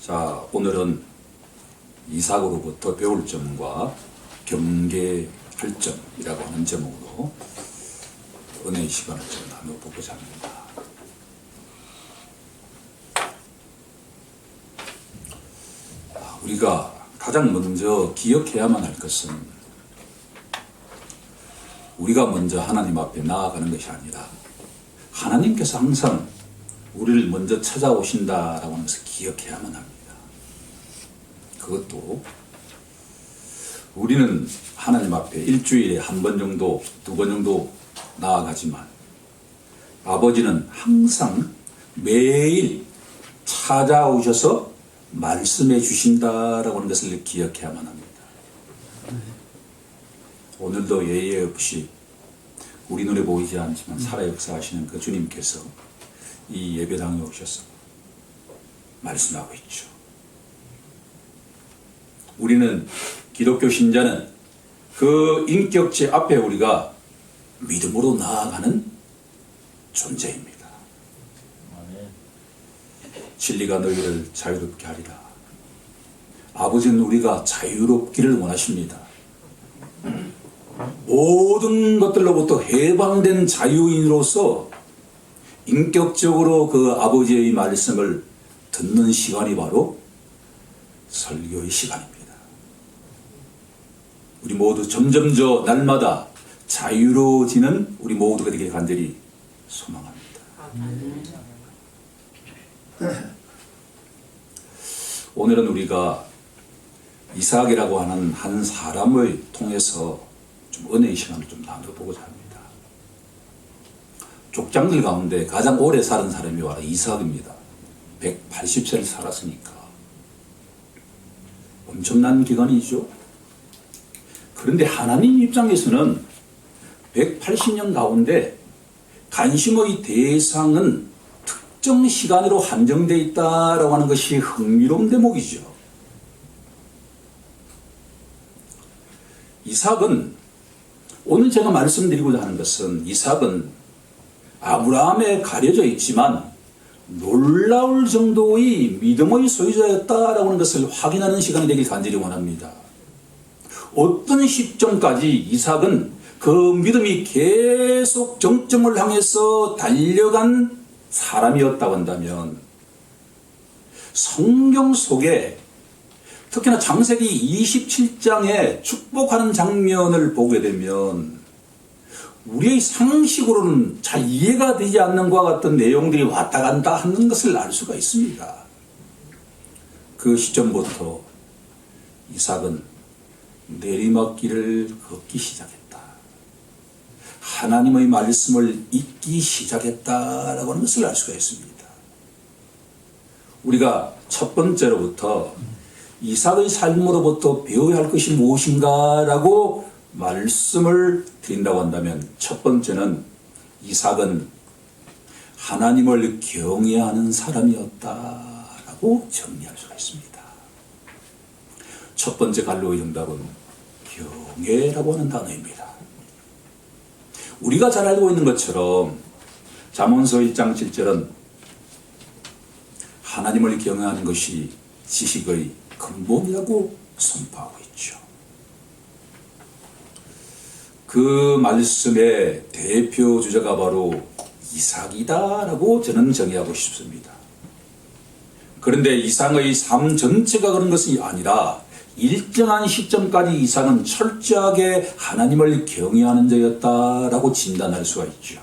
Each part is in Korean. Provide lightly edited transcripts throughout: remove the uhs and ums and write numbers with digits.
자, 오늘은 이삭으로부터 배울 점과 경계할 점이라고 하는 제목으로 은혜의 시간을 좀 나눠보고자 합니다. 우리가 가장 먼저 기억해야만 할 것은 우리가 먼저 하나님 앞에 나아가는 것이 아니라 하나님께서 항상 우리를 먼저 찾아오신다라고 하는 것을 기억해야만 합니다. 그것도 우리는 하나님 앞에 일주일에 한 번 정도, 두 번 정도 나아가지만 아버지는 항상 매일 찾아오셔서 말씀해 주신다라고 하는 것을 기억해야만 합니다. 오늘도 예의 없이 우리 눈에 보이지 않지만 살아 역사하시는 그 주님께서 이 예배당에 오셔서 말씀하고 있죠. 우리는 기독교 신자는 그 인격체 앞에 우리가 믿음으로 나아가는 존재입니다. 진리가 너희를 자유롭게 하리라. 아버지는 우리가 자유롭기를 원하십니다. 모든 것들로부터 해방된 자유인으로서 인격적으로 그 아버지의 말씀을 듣는 시간이 바로 설교의 시간입니다. 우리 모두 점점 날마다 자유로워지는 우리 모두가 되기를 간절히 소망합니다. 오늘은 우리가 이삭이라고 하는 한 사람을 통해서 좀 은혜의 시간을 좀 나눠보고자 합니다. 족장들 가운데 가장 오래 사는 사람이 바로 이삭입니다. 180세를 살았으니까 엄청난 기간이죠. 그런데 하나님 입장에서는 180년 가운데 관심의 대상은 특정 시간으로 한정되어 있다라고 하는 것이 흥미로운 대목이죠. 이삭은, 오늘 제가 말씀드리고자 하는 것은 이삭은 아브라함에 가려져 있지만 놀라울 정도의 믿음의 소유자였다라고 하는 것을 확인하는 시간이 되길 간절히 원합니다. 어떤 시점까지 이삭은 그 믿음이 계속 정점을 향해서 달려간 사람이었다고 한다면 성경 속에 특히나 창세기 27장에 축복하는 장면을 보게 되면 우리의 상식으로는 잘 이해가 되지 않는 것과 같은 내용들이 왔다 간다 하는 것을 알 수가 있습니다. 그 시점부터 이삭은 내리막길을 걷기 시작했다. 하나님의 말씀을 잊기 시작했다라고 하는 것을 알 수가 있습니다. 우리가 첫 번째로부터 이삭의 삶으로부터 배워야 할 것이 무엇인가라고 말씀을 드린다고 한다면 첫 번째는 이삭은 하나님을 경외하는 사람이었다라고 정리할 수가 있습니다. 첫 번째 갈로의 정답은 경외라고 하는 단어입니다. 우리가 잘 알고 있는 것처럼 잠언서 1장 7절은 하나님을 경외하는 것이 지식의 근본이라고 선포하고 있죠. 그 말씀의 대표 주자가 바로 이삭이다라고 저는 정의하고 싶습니다. 그런데 이삭의 삶 전체가 그런 것이 아니라 일정한 시점까지 이삭은 철저하게 하나님을 경외하는 자였다라고 진단할 수가 있죠.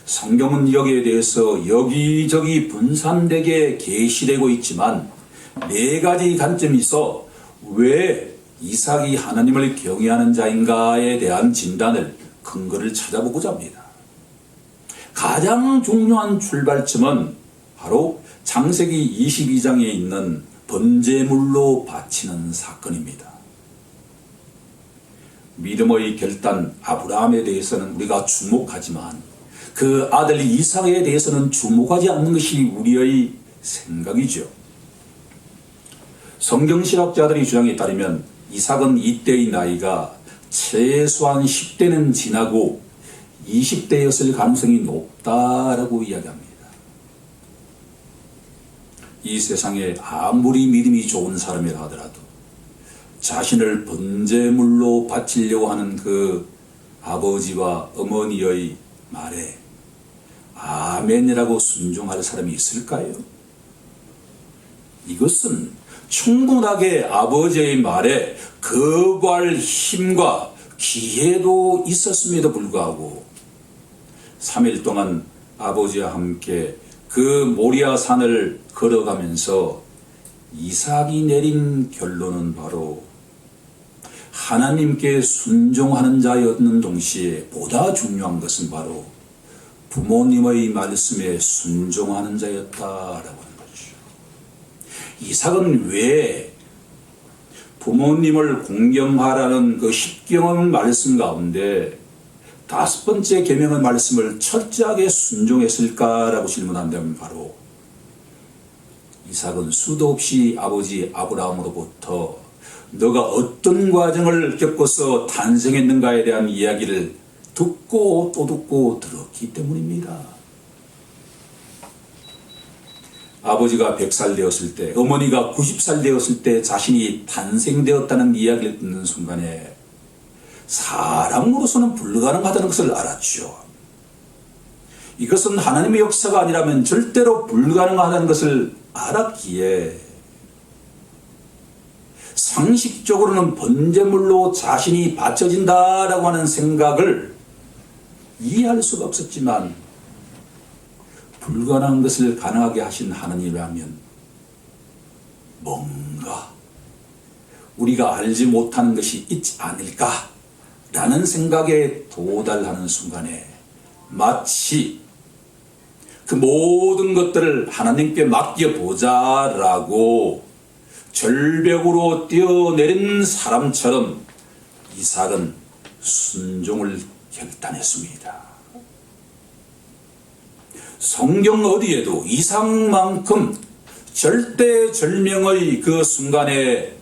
성경은 여기에 대해서 여기저기 분산되게 계시되고 있지만 네 가지 관점이 있어 왜 이삭이 하나님을 경외하는 자인가에 대한 진단을 근거를 찾아보고자 합니다. 가장 중요한 출발점은 바로 창세기 22장에 있는 번제물로 바치는 사건입니다. 믿음의 결단 아브라함에 대해서는 우리가 주목하지만 그 아들 이삭에 대해서는 주목하지 않는 것이 우리의 생각이죠. 성경신학자들의 주장에 따르면 이삭은 이때의 나이가 최소한 10대는 지나고 20대였을 가능성이 높다라고 이야기합니다. 이 세상에 아무리 믿음이 좋은 사람이라 하더라도 자신을 번제물로 바치려고 하는 그 아버지와 어머니의 말에 아멘이라고 순종할 사람이 있을까요? 이것은 충분하게 아버지의 말에 거부할 힘과 기회도 있었음에도 불구하고 3일 동안 아버지와 함께 그 모리아 산을 걸어가면서 이삭이 내린 결론은 바로 하나님께 순종하는 자였는 동시에 보다 중요한 것은 바로 부모님의 말씀에 순종하는 자였다라고 하는 거죠. 이삭은 왜 부모님을 공경하라는 그 십계명 말씀 가운데 5번째 계명의 말씀을 철저하게 순종했을까라고 질문한다면 바로 이삭은 수도 없이 아버지 아브라함으로부터 너가 어떤 과정을 겪어서 탄생했는가에 대한 이야기를 듣고 또 듣고 들었기 때문입니다. 아버지가 100살 되었을 때, 어머니가 90살 되었을 때 자신이 탄생되었다는 이야기를 듣는 순간에 사람으로서는 불가능하다는 것을 알았죠. 이것은 하나님의 역사가 아니라면 절대로 불가능하다는 것을 알았기에 상식적으로는 번제물로 자신이 바쳐진다라고 하는 생각을 이해할 수가 없었지만 불가능한 것을 가능하게 하신 하나님이라면 뭔가 우리가 알지 못하는 것이 있지 않을까라는 생각에 도달하는 순간에 마치 그 모든 것들을 하나님께 맡겨보자라고 절벽으로 뛰어내린 사람처럼 이삭은 순종을 결단했습니다. 성경 어디에도 이삭만큼 절대절명의 그 순간에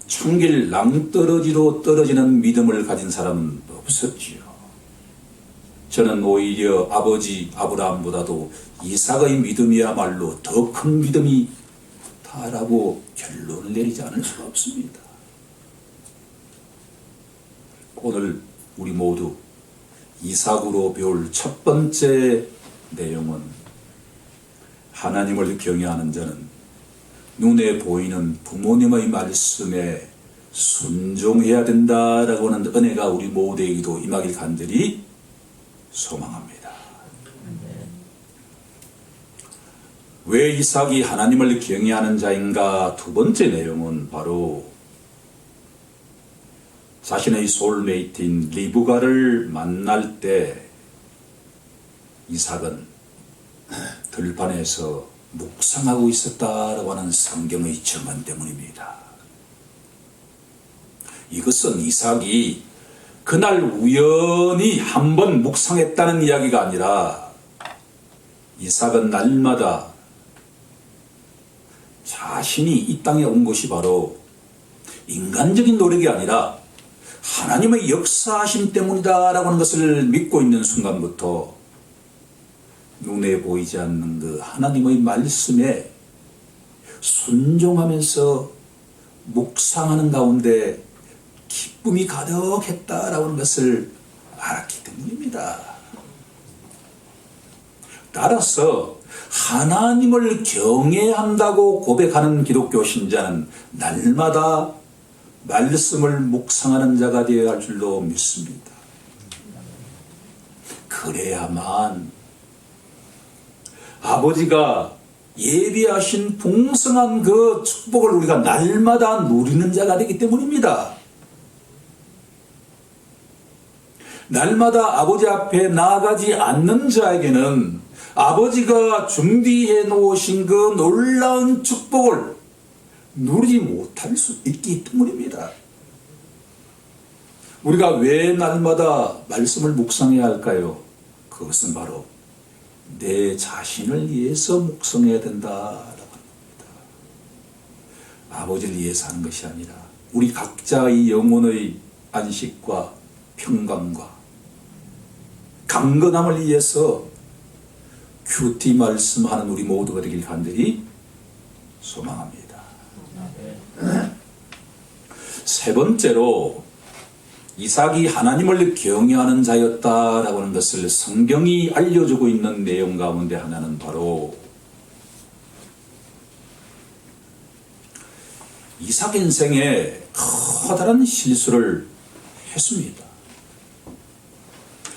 천길 낭떠러지로 떨어지는 믿음을 가진 사람은 없었지요. 저는 오히려 아버지 아브라함보다도 이삭의 믿음이야말로 더 큰 믿음이다라고 결론을 내리지 않을 수가 없습니다. 오늘 우리 모두 이삭으로 배울 첫 번째 내용은 하나님을 경외하는 자는 눈에 보이는 부모님의 말씀에 순종해야 된다라고 하는 은혜가 우리 모두에게도 임하길 간절히 소망합니다. 왜 이삭이 하나님을 경외하는 자인가? 두 번째 내용은 바로 자신의 소울메이트인 리브가를 만날 때 이삭은 들판에서 묵상하고 있었다라고 하는 성경의 증언 때문입니다. 이것은 이삭이 그날 우연히 한번 묵상했다는 이야기가 아니라 이삭은 날마다 자신이 이 땅에 온 것이 바로 인간적인 노력이 아니라 하나님의 역사하심 때문이다라고 하는 것을 믿고 있는 순간부터 눈에 보이지 않는 그 하나님의 말씀에 순종하면서 묵상하는 가운데 기쁨이 가득했다라고 하는 것을 알았기 때문입니다. 따라서 하나님을 경외한다고 고백하는 기독교 신자는 날마다 말씀을 묵상하는 자가 되어야 할 줄로 믿습니다. 그래야만 아버지가 예비하신 풍성한 그 축복을 우리가 날마다 누리는 자가 되기 때문입니다. 날마다 아버지 앞에 나아가지 않는 자에게는 아버지가 준비해 놓으신 그 놀라운 축복을 누리지 못할 수 있기 때문입니다. 우리가 왜 날마다 말씀을 묵상해야 할까요? 그것은 바로 내 자신을 위해서 묵상해야 된다라고 합니다. 아버지를 위해서 하는 것이 아니라 우리 각자의 영혼의 안식과 평강과 강건함을 위해서 큐티 말씀하는 우리 모두가 되길 간절히 소망합니다. 세 번째로 이삭이 하나님을 경외하는 자였다라고 하는 것을 성경이 알려주고 있는 내용 가운데 하나는 바로 이삭 인생에 커다란 실수를 했습니다.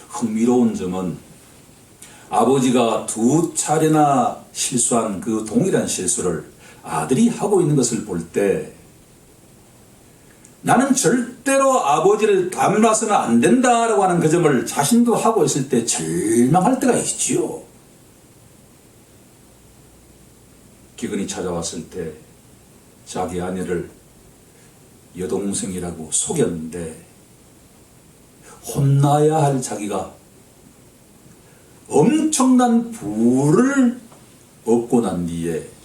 흥미로운 점은 아버지가 두 차례나 실수한 그 동일한 실수를 아들이 하고 있는 것을 볼 때 나는 절대로 아버지를 닮아서는 안 된다라고 하는 그 점을 자신도 하고 있을 때 절망할 때가 있지요. 기근이 찾아왔을 때 자기 아내를 여동생이라고 속였는데 혼나야 할 자기가 엄청난 부를 얻고 난 뒤에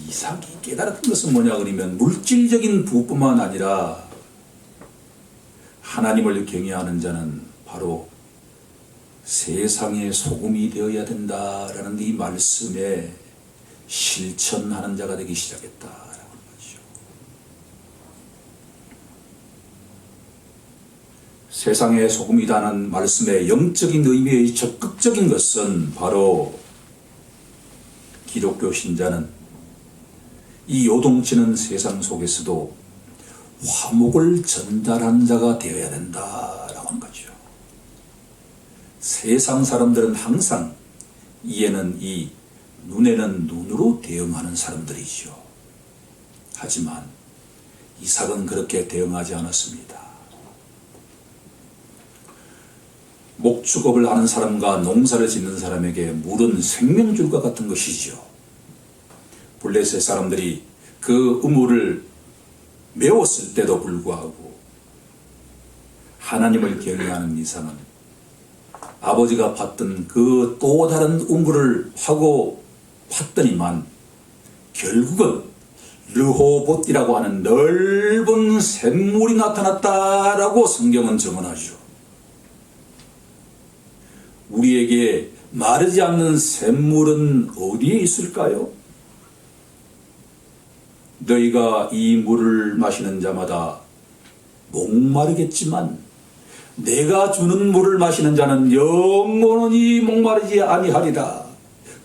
이삭이 깨달았던 것은 뭐냐 그러면 물질적인 부뿐만 아니라 하나님을 경외하는 자는 바로 세상의 소금이 되어야 된다라는 이 말씀에 실천하는 자가 되기 시작했다라는 거죠. 세상의 소금이라는 말씀의 영적인 의미의 적극적인 것은 바로 기독교 신자는 이 요동치는 세상 속에서도 화목을 전달한 자가 되어야 된다라고 하는 거죠. 세상 사람들은 항상 이에는 이, 눈에는 눈으로 대응하는 사람들이죠. 하지만 이삭은 그렇게 대응하지 않았습니다. 목축업을 하는 사람과 농사를 짓는 사람에게 물은 생명줄과 같은 것이죠. 블레셋 사람들이 그 우물을 메웠을 때도 불구하고 하나님을 경외하는 이삭은 아버지가 팠던 그 또 다른 우물을 파고 팠더니만 결국은 르호봇이라고 하는 넓은 샘물이 나타났다라고 성경은 증언하죠. 우리에게 마르지 않는 샘물은 어디에 있을까요? 너희가 이 물을 마시는 자마다 목마르겠지만 내가 주는 물을 마시는 자는 영원히 목마르지 아니하리라.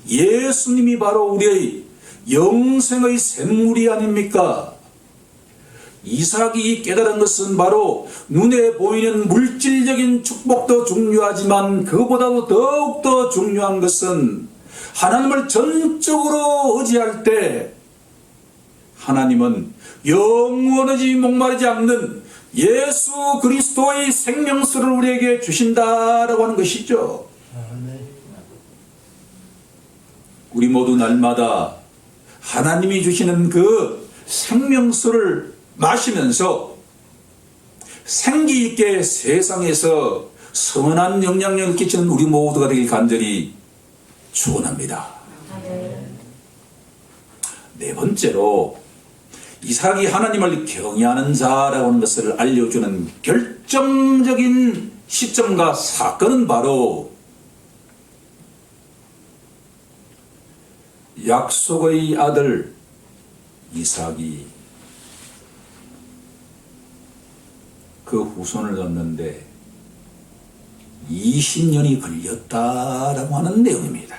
예수님이 바로 우리의 영생의 샘물이 아닙니까? 이삭이 깨달은 것은 바로 눈에 보이는 물질적인 축복도 중요하지만 그보다도 더욱더 중요한 것은 하나님을 전적으로 의지할 때 하나님은 영원하지 목마르지 않는 예수 그리스도의 생명수를 우리에게 주신다라고 하는 것이죠. 우리 모두 날마다 하나님이 주시는 그 생명수를 마시면서 생기 있게 세상에서 선한 영향력을 끼치는 우리 모두가 되길 간절히 축원합니다. 네 번째로 이삭이 하나님을 경외하는 자라고 하는 것을 알려주는 결정적인 시점과 사건은 바로 약속의 아들 이삭이 그 후손을 얻는데 20년이 걸렸다라고 하는 내용입니다.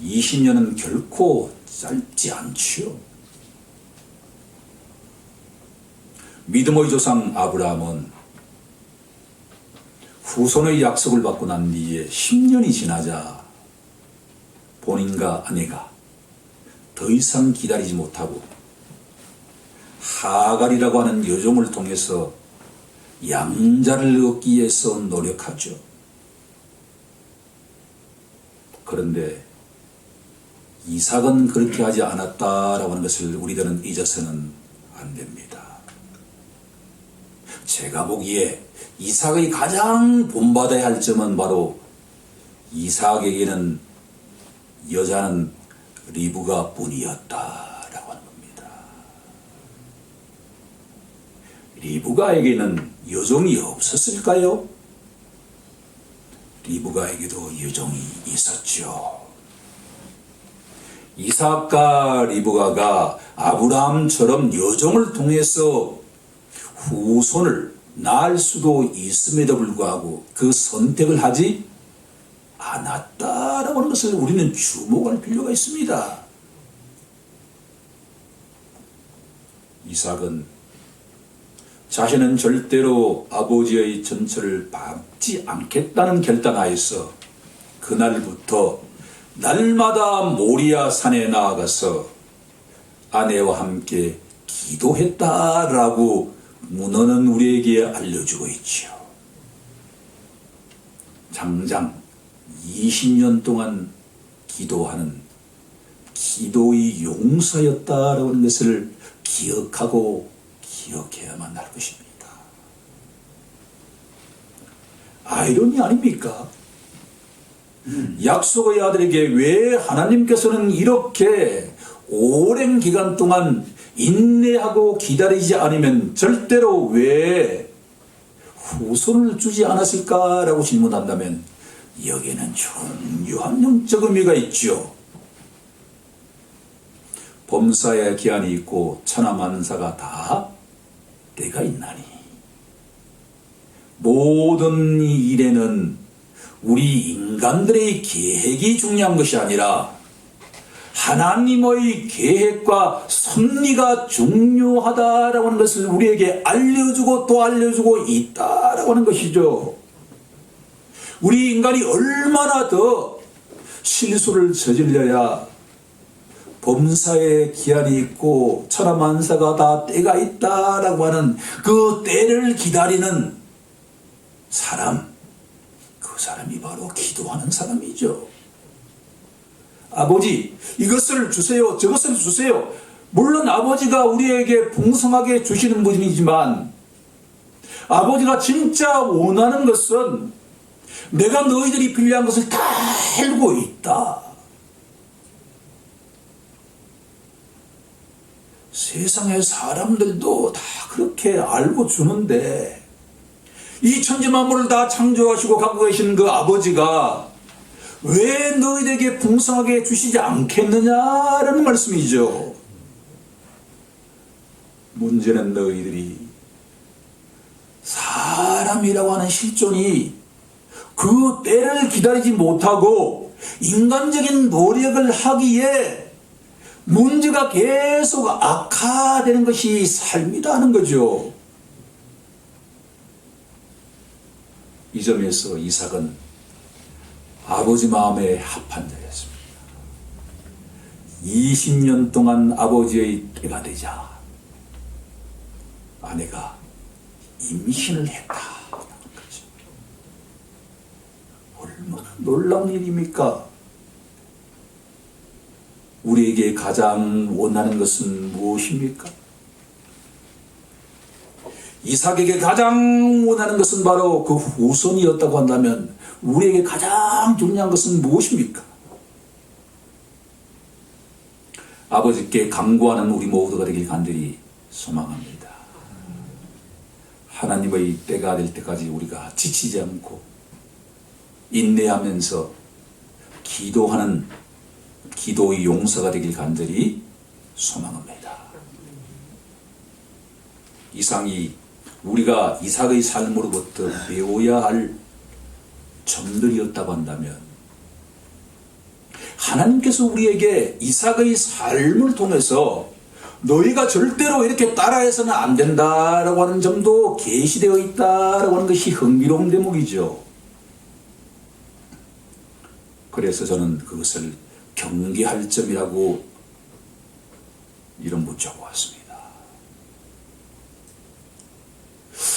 20년은 결코 짧지 않지요. 믿음의 조상 아브라함은 후손의 약속을 받고 난 뒤에 10년이 지나자 본인과 아내가 더 이상 기다리지 못하고 하갈이라고 하는 여종을 통해서 양자를 얻기 위해서 노력하죠. 그런데 이삭은 그렇게 하지 않았다라고 하는 것을 우리들은 잊어서는 안 됩니다. 제가 보기에 이삭의 가장 본받아야 할 점은 바로 이삭에게는 여자는 리브가 뿐이었다라고 하는 겁니다. 리브가에게는 여종이 없었을까요? 리브가에게도 여종이 있었죠. 이삭과 리브가가 아브라함처럼 여종을 통해서 후손을 낳을 수도 있음에도 불구하고 그 선택을 하지 않았다라고 하는 것을 우리는 주목할 필요가 있습니다. 이삭은 자신은 절대로 아버지의 전처를 밟지 않겠다는 결단하여서 그날부터 날마다 모리아 산에 나아가서 아내와 함께 기도했다라고 문헌은 우리에게 알려주고 있죠. 장장 20년 동안 기도하는 기도의 용사였다라고 하는 것을 기억하고 기억해야만 할 것입니다. 아이러니 아닙니까? 약속의 아들에게 왜 하나님께서는 이렇게 오랜 기간 동안 인내하고 기다리지 않으면 절대로 왜 후손을 주지 않았을까라고 질문한다면 여기에는 중요한 영적 의미가 있죠. 범사에 기한이 있고 천하만사가 다 때가 있나니 모든 일에는 우리 인간들의 계획이 중요한 것이 아니라 하나님의 계획과 섭리가 중요하다라고 하는 것을 우리에게 알려주고 또 알려주고 있다라고 하는 것이죠. 우리 인간이 얼마나 더 실수를 저질러야 범사에 기한이 있고 천하만사가 다 때가 있다라고 하는 그 때를 기다리는 사람, 그 사람이 바로 기도하는 사람이죠. 아버지, 이것을 주세요, 저것을 주세요. 물론 아버지가 우리에게 풍성하게 주시는 분이지만 아버지가 진짜 원하는 것은 내가 너희들이 필요한 것을 다 알고 있다. 세상의 사람들도 다 그렇게 알고 주는데 이 천지 만물을 다 창조하시고 갖고 계신 그 아버지가 왜 너희들에게 풍성하게 주시지 않겠느냐라는 말씀이죠. 문제는 너희들이 사람이라고 하는 실존이 그 때를 기다리지 못하고 인간적인 노력을 하기에 문제가 계속 악화되는 것이 삶이다 하는 거죠. 이 점에서 이삭은 아버지 마음에 합한 자였습니다. 20년 동안 아버지의 때가 되자 아내가 임신을 했다. 얼마나 놀라운 일입니까? 우리에게 가장 원하는 것은 무엇입니까? 이삭에게 가장 원하는 것은 바로 그 후손이었다고 한다면 우리에게 가장 중요한 것은 무엇입니까? 아버지께 간구하는 우리 모두가 되길 간절히 소망합니다. 하나님의 때가 될 때까지 우리가 지치지 않고 인내하면서 기도하는 기도의 용사가 되길 간절히 소망합니다. 이상이 우리가 이삭의 삶으로부터 배워야 할 점들이었다고 한다면 하나님께서 우리에게 이삭의 삶을 통해서 너희가 절대로 이렇게 따라해서는 안 된다라고 하는 점도 계시되어 있다라고 하는 것이 흥미로운 대목이죠. 그래서 저는 그것을 경계할 점이라고 이름 붙여보았습니다.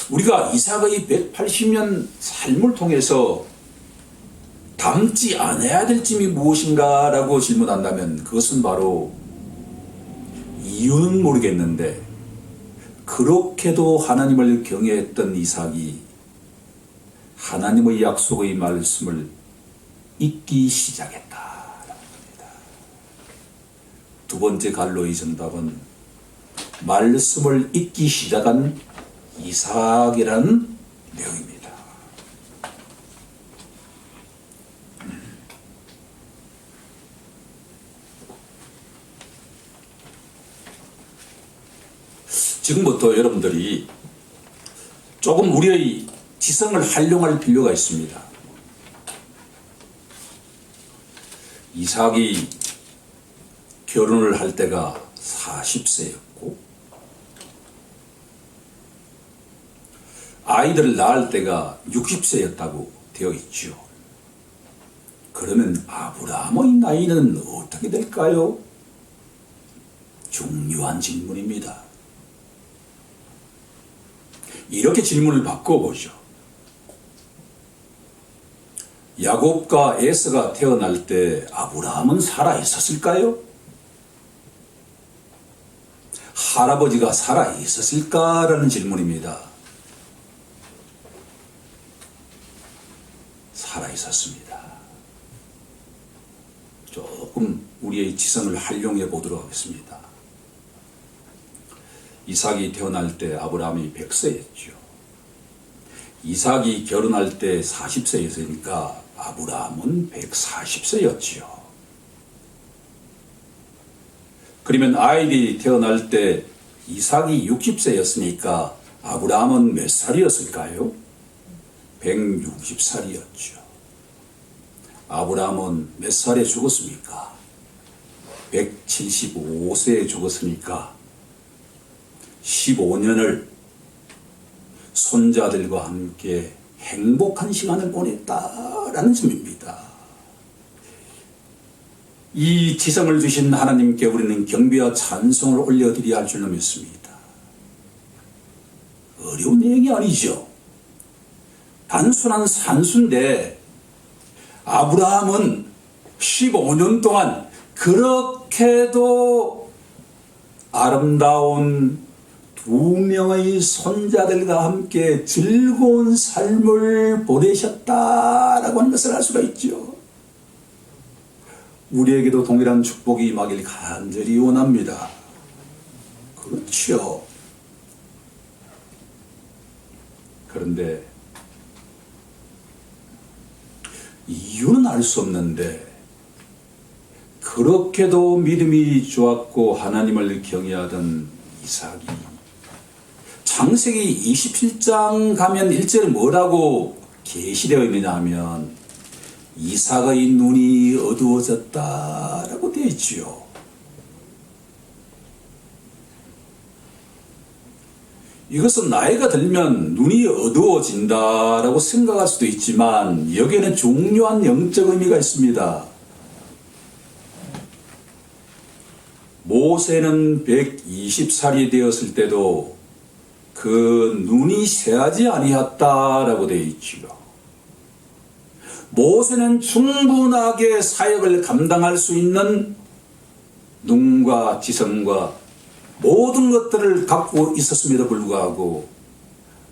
우리가 이삭의 180년 삶을 통해서 담지 않아야 될 점이 무엇인가라고 질문한다면 그것은 바로 이유는 모르겠는데 그렇게도 하나님을 경외했던 이삭이 하나님의 약속의 말씀을 잊기 시작했다. 두 번째 갈로의 정답은 말씀을 잊기 시작한 이삭이라는 내용입니다. 지금부터 여러분들이 조금 우리의 지성을 활용할 필요가 있습니다. 이삭이 결혼을 할 때가 40세였고 아이들을 낳을 때가 60세였다고 되어 있죠. 그러면 아브라함의 나이는 어떻게 될까요? 중요한 질문입니다. 이렇게 질문을 바꿔보죠. 야곱과 에서가 태어날 때 아브라함은 살아 있었을까요? 할아버지가 살아 있었을까라는 질문입니다. 살아 있었습니다. 조금 우리의 지성을 활용해 보도록 하겠습니다. 이삭이 태어날 때 아브라함이 100세였죠. 이삭이 결혼할 때 40세였으니까 아브라함은 140세였지요. 그러면 아이들이 태어날 때 이삭이 60세였으니까 아브라함은 몇 살이었을까요? 160살이었죠. 아브라함은 몇 살에 죽었습니까? 175세에 죽었으니까 15년을 손자들과 함께 행복한 시간을 보냈다라는 점입니다. 이 지성을 주신 하나님께 우리는 경배와 찬송을 올려드려야 할 줄로 믿습니다. 어려운 내용이 아니죠. 단순한 산수인데 아브라함은 15년 동안 그렇게도 아름다운 두 명의 손자들과 함께 즐거운 삶을 보내셨다라고 하는 것을 알 수가 있죠. 우리에게도 동일한 축복이 임하길 간절히 원합니다. 그렇죠. 그런데 이유는 알 수 없는데 그렇게도 믿음이 좋았고 하나님을 경외하던 이삭이 창세기 27장 가면 1절에 뭐라고 계시되어 있느냐 하면 이삭의 눈이 어두워졌다라고 되어 있지요. 이것은 나이가 들면 눈이 어두워진다라고 생각할 수도 있지만 여기에는 중요한 영적 의미가 있습니다. 모세는 120살이 되었을 때도 그 눈이 새하지 아니었다라고 되어 있지요. 모세는 충분하게 사역을 감당할 수 있는 눈과 지성과 모든 것들을 갖고 있었음에도 불구하고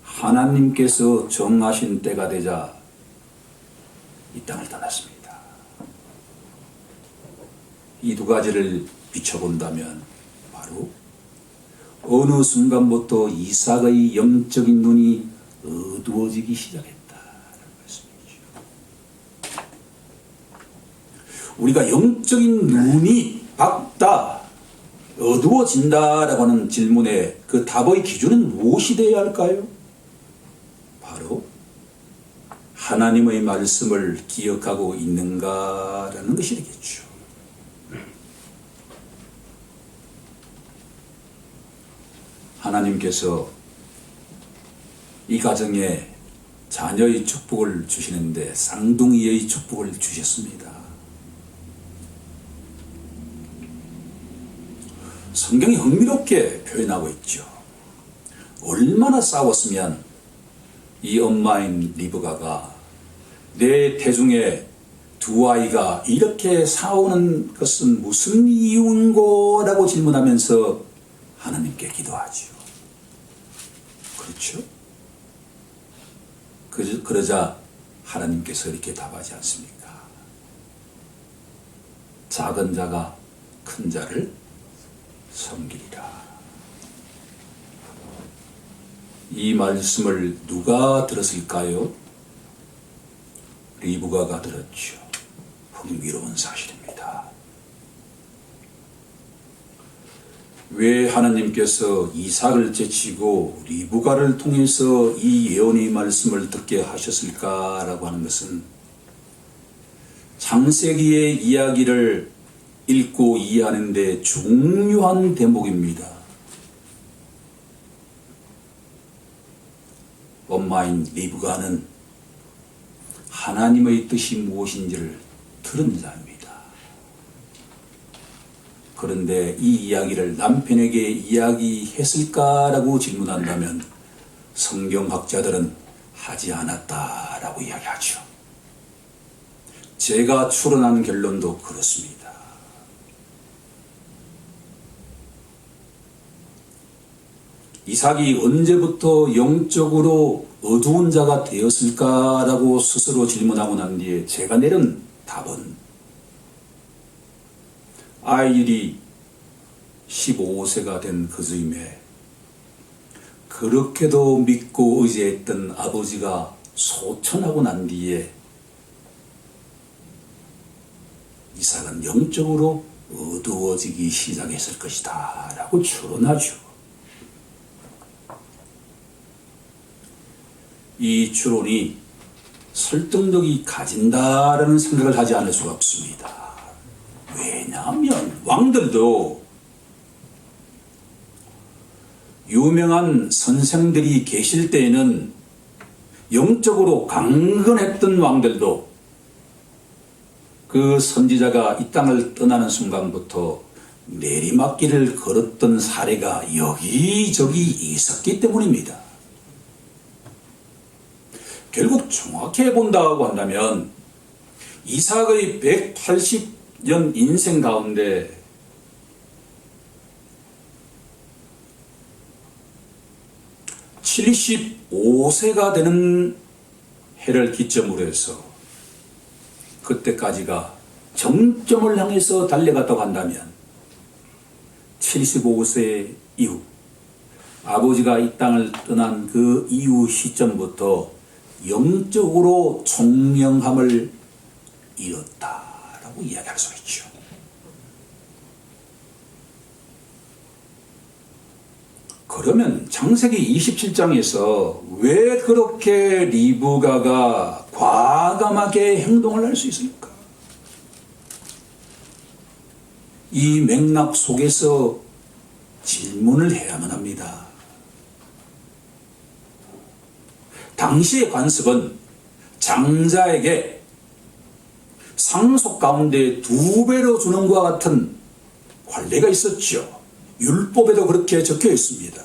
하나님께서 정하신 때가 되자 이 땅을 떠났습니다. 이 두 가지를 비춰본다면 바로 어느 순간부터 이삭의 영적인 눈이 어두워지기 시작했다라는 말씀이죠. 우리가 영적인 눈이 밝다, 어두워진다라고 하는 질문에 그 답의 기준은 무엇이 되어야 할까요? 바로 하나님의 말씀을 기억하고 있는가라는 것이 되겠죠. 하나님께서 이 가정에 자녀의 축복을 주시는데 쌍둥이의 축복을 주셨습니다. 성경이 흥미롭게 표현하고 있죠. 얼마나 싸웠으면 이 엄마인 리브가가 내 태중에 두 아이가 이렇게 싸우는 것은 무슨 이유인고? 라고 질문하면서 하나님께 기도하지요. 그렇죠? 그러자 하나님께서 이렇게 답하지 않습니까? 작은 자가 큰 자를 섬기리라. 이 말씀을 누가 들었을까요? 리브가가 들었죠. 흥미로운 사실입니다. 왜 하나님께서 이삭을 제치고 리브가를 통해서 이 예언의 말씀을 듣게 하셨을까라고 하는 것은 창세기의 이야기를 읽고 이해하는 데 중요한 대목입니다. 엄마인 리브가는 하나님의 뜻이 무엇인지를 들은 자입니다. 그런데 이 이야기를 남편에게 이야기했을까라고 질문한다면 성경학자들은 하지 않았다라고 이야기하죠. 제가 추론한 결론도 그렇습니다. 이삭이 언제부터 영적으로 어두운 자가 되었을까라고 스스로 질문하고 난 뒤에 제가 내린 답은 아이들이 15세가 된 그 즈음에 그렇게도 믿고 의지했던 아버지가 소천하고 난 뒤에 이삭은 영적으로 어두워지기 시작했을 것이다 라고 추론하죠. 이 추론이 설득력이 가진다라는 생각을 하지 않을 수가 없습니다. 왜냐하면 왕들도 유명한 선생들이 계실 때에는 영적으로 강건했던 왕들도 그 선지자가 이 땅을 떠나는 순간부터 내리막길을 걸었던 사례가 여기저기 있었기 때문입니다. 결국 정확히 본다고 한다면 이삭의 180년 인생 가운데 (75세가) 되는 해를 기점으로 해서 그때까지가 정점을 향해서 달려갔다고 한다면 75세 이후 아버지가 이 땅을 떠난 그 이후 시점부터 영적으로 총명함을 이뤘다라고 이야기할 수 있죠. 그러면 창세기 27장에서 왜 그렇게 리브가가 과감하게 행동을 할 수 있을까? 이 맥락 속에서 질문을 해야만 합니다. 당시의 관습은 장자에게 상속 가운데 2배로 주는 것과 같은 관례가 있었죠. 율법에도 그렇게 적혀 있습니다.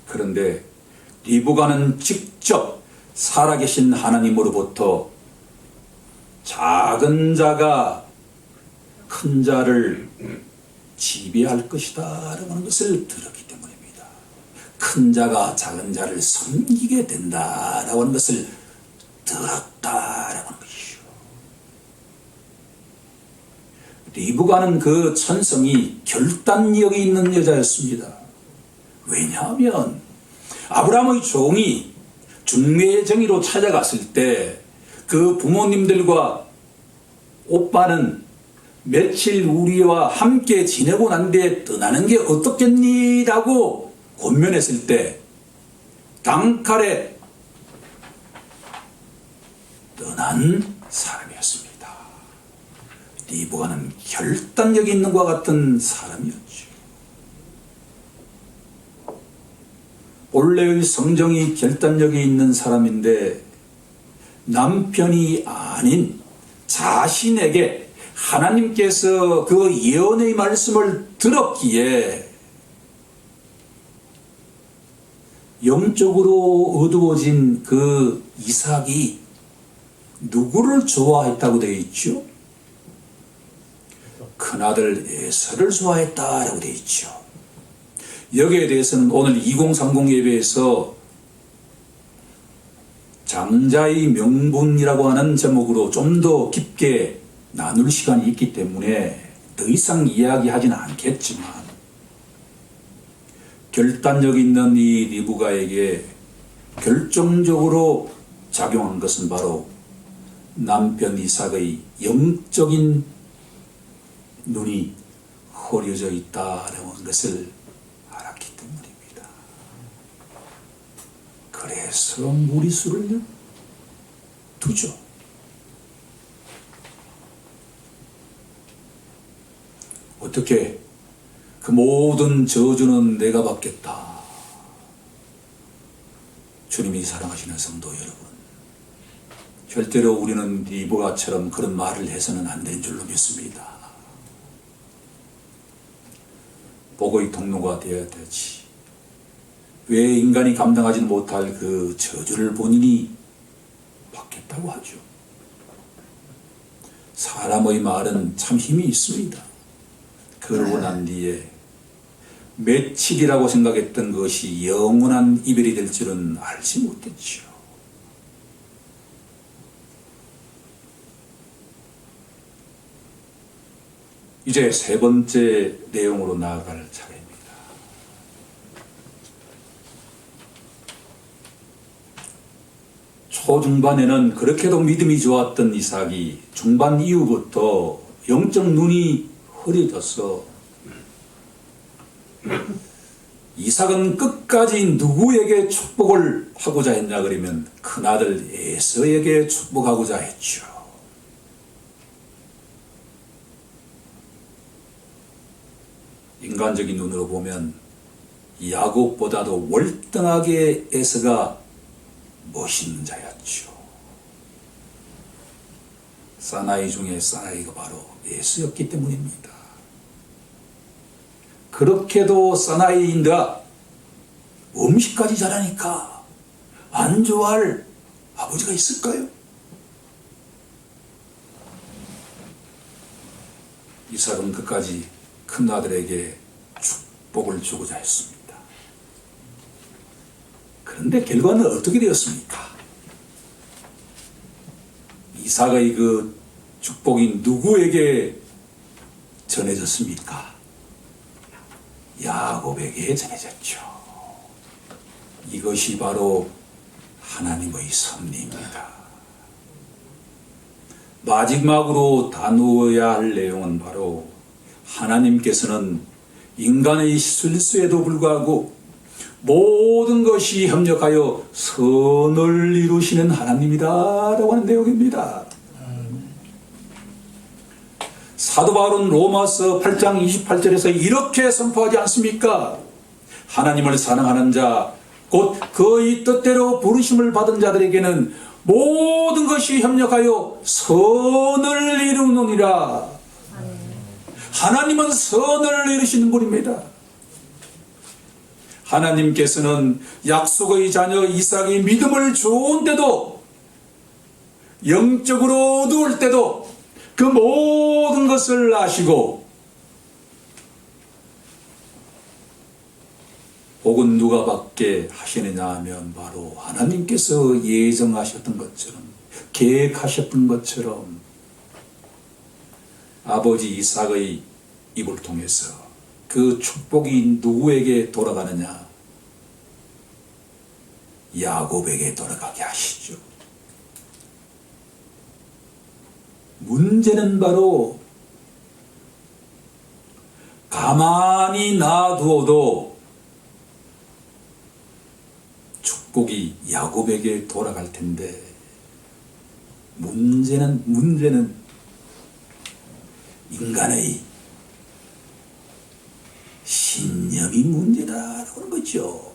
그런데 리브가는 직접 살아계신 하나님으로부터 작은 자가 큰 자를 지배할 것이다 라는 것을 들었기 때문입니다. 큰 자가 작은 자를 섬기게 된다라고 하는 것을 들었다라고 하는 것이죠. 리브가는 그 천성이 결단력이 있는 여자였습니다. 왜냐하면 아브라함의 종이 중매의 정의로 찾아갔을 때 그 부모님들과 오빠는 며칠 우리와 함께 지내고 난 뒤에 떠나는 게 어떻겠니? 라고 권면했을 때 단칼에 떠난 사람이었습니다. 리브가는 결단력이 있는 것과 같은 사람이었죠. 본래의 성정이 결단력이 있는 사람인데 남편이 아닌 자신에게 하나님께서 그 예언의 말씀을 들었기에 영적으로 어두워진 그 이삭이 누구를 좋아했다고 되어 있죠? 큰아들 에서를 좋아했다라고 되어 있죠. 여기에 대해서는 오늘 2030 예배에서 장자의 명분이라고 하는 제목으로 좀 더 깊게 나눌 시간이 있기 때문에 더 이상 이야기하지는 않겠지만 결단력 있는 이 리브가에게 결정적으로 작용한 것은 바로 남편 이삭의 영적인 눈이 허려져 있다는 것을 알았기 때문입니다. 그래서 무리수를 두죠. 어떻게 그 모든 저주는 내가 받겠다. 주님이 사랑하시는 성도 여러분, 절대로 우리는 리브가처럼 그런 말을 해서는 안 되는 줄로 믿습니다. 복의 통로가 되어야 되지. 왜 인간이 감당하지 못할 그 저주를 본인이 받겠다고 하죠. 사람의 말은 참 힘이 있습니다. 그러고 난 뒤에 며칠이라고 생각했던 것이 영원한 이별이 될 줄은 알지 못했죠. 이제 세 번째 내용으로 나아갈 차례입니다. 초중반에는 그렇게도 믿음이 좋았던 이삭이 중반 이후부터 영적 눈이 흐려져서 이삭은 끝까지 누구에게 축복을 하고자 했냐 그러면 큰아들 에서에게 축복하고자 했죠. 인간적인 눈으로 보면 야곱보다도 월등하게 에서가 멋있는 자였죠. 사나이 중에 사나이가 바로 에서였기 때문입니다. 그렇게도 사나이인가 음식까지 잘하니까 안 좋아할 아버지가 있을까요? 이삭은 끝까지 큰아들에게 축복을 주고자 했습니다. 그런데 결과는 어떻게 되었습니까? 이삭의 그 축복이 누구에게 전해졌습니까? 야곱에게 전해졌죠. 이것이 바로 하나님의 섭리입니다. 마지막으로 다루어야 할 내용은 바로 하나님께서는 인간의 실수에도 불구하고 모든 것이 협력하여 선을 이루시는 하나님이다라고 하는 내용입니다. 사도 바울은 로마서 8장 28절에서 이렇게 선포하지 않습니까? 하나님을 사랑하는 자, 곧 그의 뜻대로 부르심을 받은 자들에게는 모든 것이 협력하여 선을 이루느니라. 하나님은 선을 이루시는 분입니다. 하나님께서는 약속의 자녀 이삭이 믿음을 좋은 때도 영적으로 어두울 때도 그 모든 것을 아시고 복은 누가 받게 하시느냐 하면 바로 하나님께서 예정하셨던 것처럼 계획하셨던 것처럼 아버지 이삭의 입을 통해서 그 축복이 누구에게 돌아가느냐? 야곱에게 돌아가게 하시죠. 문제는 바로 가만히 놔두어도 축복이 야곱에게 돌아갈 텐데 문제는 인간의 신념이 문제다라고 하는 거죠.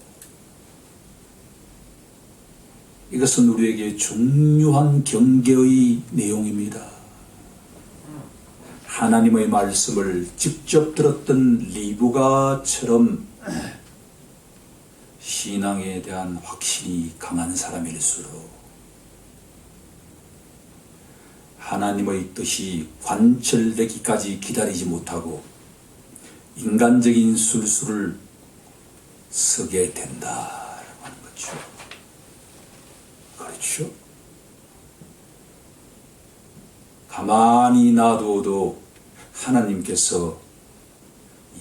이것은 우리에게 중요한 경계의 내용입니다. 하나님의 말씀을 직접 들었던 리브가처럼 신앙에 대한 확신이 강한 사람일수록 하나님의 뜻이 관철되기까지 기다리지 못하고 인간적인 술수를 쓰게 된다라고 하는 거죠. 그렇죠? 가만히 놔두어도 하나님께서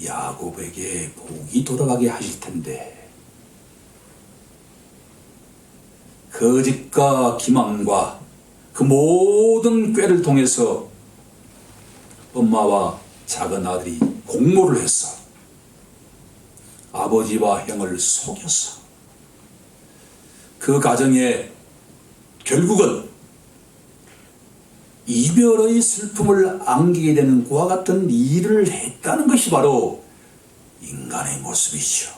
야곱에게 복이 돌아가게 하실 텐데 거짓과 기만과 그 모든 꾀를 통해서 엄마와 작은 아들이 공모를 했어. 아버지와 형을 속였어. 그 가정에 결국은 이별의 슬픔을 안기게 되는 그와 같은 일을 했다는 것이 바로 인간의 모습이죠.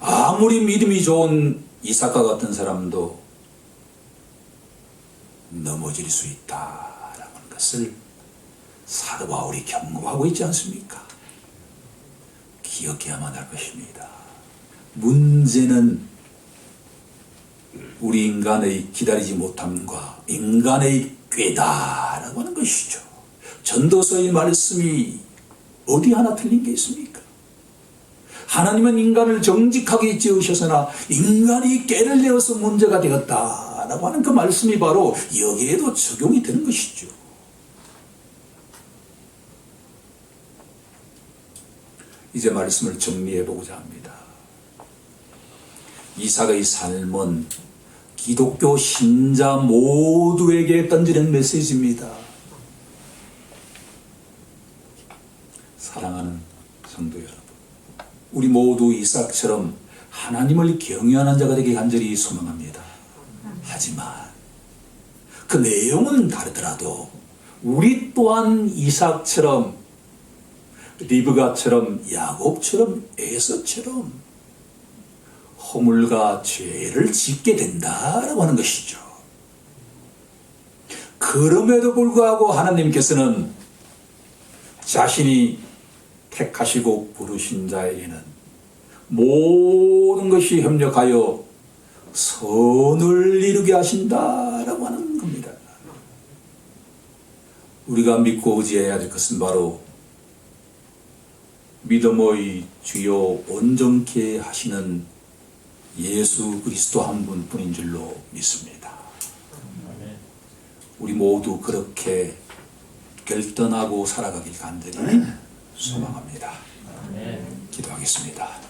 아무리 믿음이 좋은 이삭과 같은 사람도 넘어질 수 있다라는 것을 사도 바울이 경고하고 있지 않습니까? 기억해야만 할 것입니다. 문제는 우리 인간의 기다리지 못함과 인간의 꾀다라고 하는 것이죠. 전도서의 말씀이 어디 하나 틀린 게 있습니까? 하나님은 인간을 정직하게 지으셨으나 인간이 꾀를 내어서 문제가 되었다라고 하는 그 말씀이 바로 여기에도 적용이 되는 것이죠. 이제 말씀을 정리해 보고자 합니다. 이삭의 삶은 기독교 신자 모두에게 던지는 메시지입니다. 사랑하는 성도 여러분, 우리 모두 이삭처럼 하나님을 경외하는 자가 되기 간절히 소망합니다. 하지만 그 내용은 다르더라도 우리 또한 이삭처럼, 리브가처럼, 야곱처럼, 에서처럼 허물과 죄를 짓게 된다라고 하는 것이죠. 그럼에도 불구하고 하나님께서는 자신이 택하시고 부르신 자에게는 모든 것이 협력하여 선을 이루게 하신다라고 하는 겁니다. 우리가 믿고 의지해야 될 것은 바로 믿음의 주요 온전케 하시는 예수 그리스도 한 분뿐인 줄로 믿습니다. 우리 모두 그렇게 결단하고 살아가길 간절히 소망합니다. 기도하겠습니다.